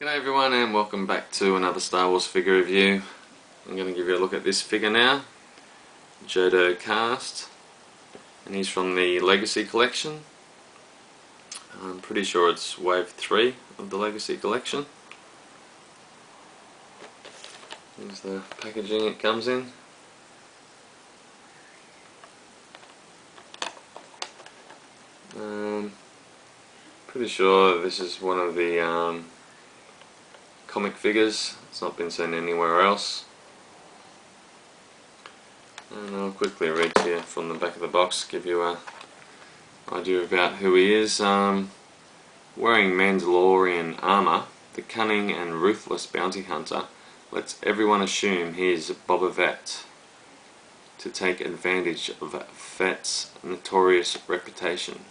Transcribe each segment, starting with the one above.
G'day everyone and welcome back to another Star Wars figure review. I'm going to give you a look at this figure now, Jodo Kast, and he's from the Legacy Collection. I'm pretty sure it's Wave 3 of the Legacy Collection. Here's the packaging it comes in. Pretty sure this is one of the comic figures. It's not been seen anywhere else. And I'll quickly read to you from the back of the box, give you an idea about who he is. Wearing Mandalorian armour, the cunning and ruthless bounty hunter lets everyone assume he is Boba Fett to take advantage of Fett's notorious reputation.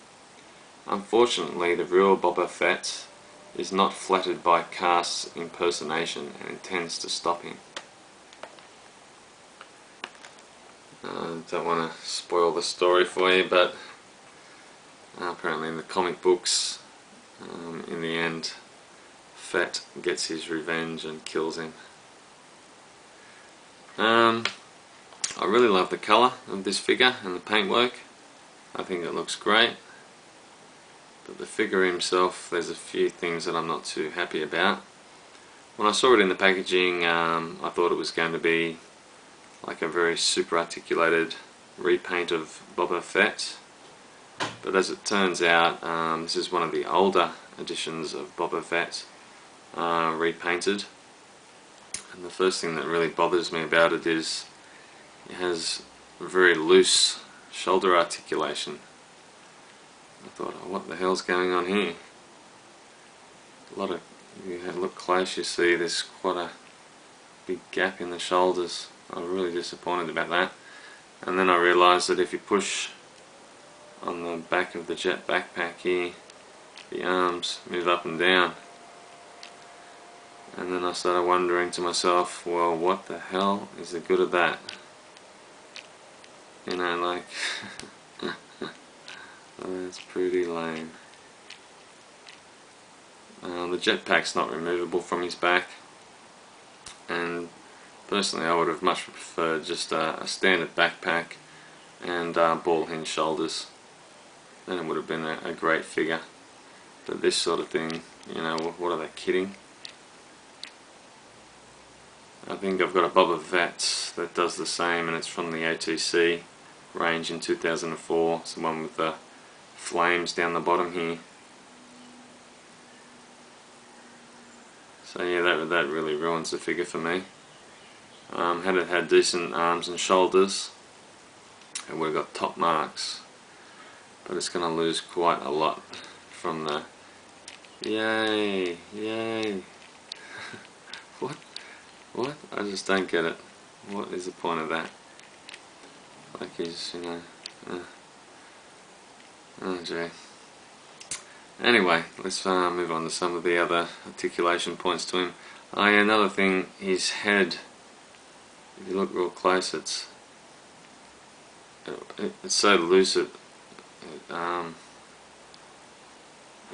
Unfortunately, the real Boba Fett is not flattered by Kast's impersonation and intends to stop him. Don't want to spoil the story for you, but apparently in the comic books, in the end, Fett gets his revenge and kills him. I really love the colour of this figure and the paintwork. I think it looks great. But the figure himself, there's a few things that I'm not too happy about. When I saw it in the packaging, I thought it was going to be like a very super articulated repaint of Boba Fett. But as it turns out, this is one of the older editions of Boba Fett repainted. And the first thing that really bothers me about it is it has very loose shoulder articulation. I thought, oh, what the hell's going on here? If you look close, you see there's quite a big gap in the shoulders. I was really disappointed about that. And then I realised that if you push on the back of the jet backpack here, the arms move up and down. And then I started wondering to myself, well, what the hell is the good of that? You know, like... Oh, that's pretty lame. The jetpack's not removable from his back, and personally I would have much preferred just a standard backpack and ball hinge shoulders. Then it would have been a great figure. But this sort of thing, you know, what are they kidding? I think I've got a Boba Fett that does the same, and it's from the OTC range in 2004. It's the one with the flames down the bottom here. So yeah, that really ruins the figure for me. Had it had decent arms and shoulders, it would have got top marks. But it's going to lose quite a lot from the... Yay! Yay! What? I just don't get it. What is the point of that? Like he's, you know... Oh gee. Anyway, let's move on to some of the other articulation points to him. Oh yeah, another thing, his head, if you look real close, it's so loose it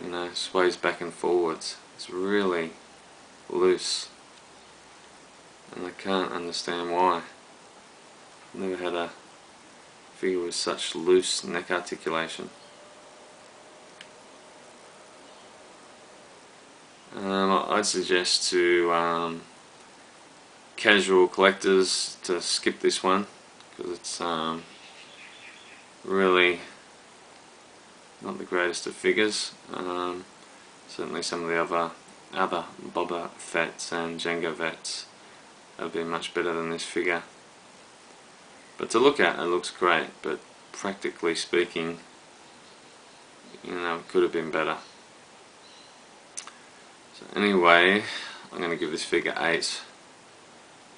you know, sways back and forwards. It's really loose, and I can't understand why. I've never had a figure with such loose neck articulation. I'd suggest to casual collectors to skip this one, because it's really not the greatest of figures. Certainly some of the other Boba Fetts and Jango Fetts have been much better than this figure. But to look at, it looks great, but practically speaking, you know, it could have been better. So anyway, I'm going to give this figure 8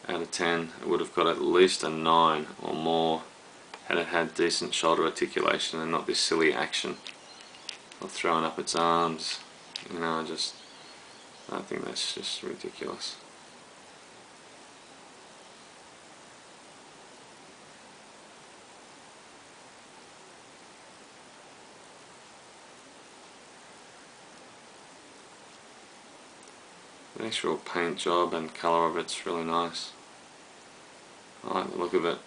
out of 10. It would have got at least a 9 or more had it had decent shoulder articulation and not this silly action of throwing up its arms. You know, I think that's just ridiculous. The actual paint job and colour of it's really nice. I like the look of it,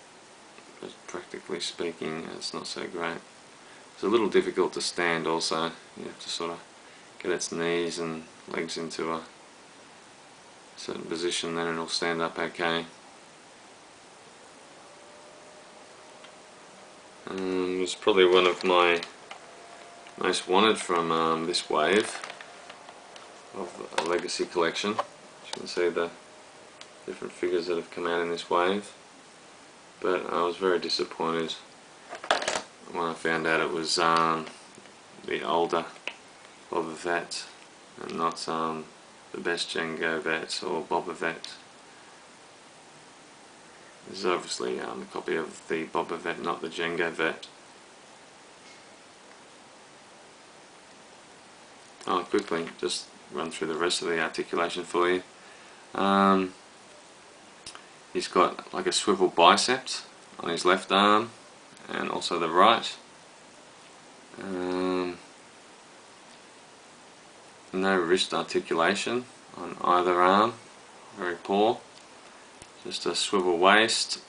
but practically speaking it's not so great. It's a little difficult to stand also. You have to sort of get its knees and legs into a certain position, then it'll stand up okay. It's probably one of my most wanted from this wave of a legacy collection. As you can see the different figures that have come out in this wave, but I was very disappointed when I found out it was the older Boba Fett and not the best Jango Fett or Boba Fett. This is obviously a copy of the Boba Fett, not the Jango Fett. I'll quickly just run through the rest of the articulation for you. He's got like a swivel bicep on his left arm and also the right. No wrist articulation on either arm, very poor. Just a swivel waist,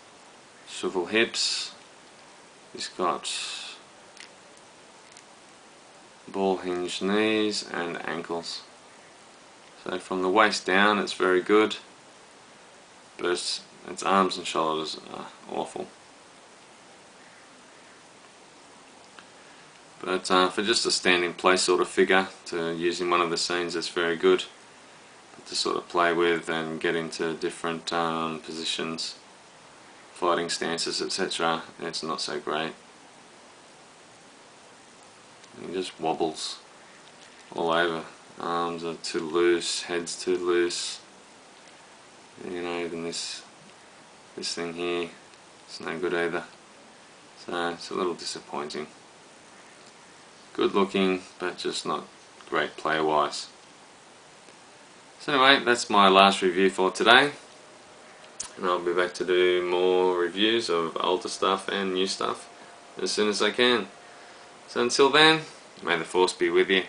swivel hips. He's got ball hinged knees and ankles. So from the waist down it's very good, but its arms and shoulders are awful. But for just a stand in place sort of figure to use in one of the scenes, it's very good. But to sort of play with and get into different positions, fighting stances, etc., it's not so great. He just wobbles all over. Arms are too loose, head's too loose. You know, even this thing here, it's no good either. So it's a little disappointing. Good looking, but just not great player wise. So anyway, that's my last review for today, and I'll be back to do more reviews of older stuff and new stuff as soon as I can. So until then, may the Force be with you.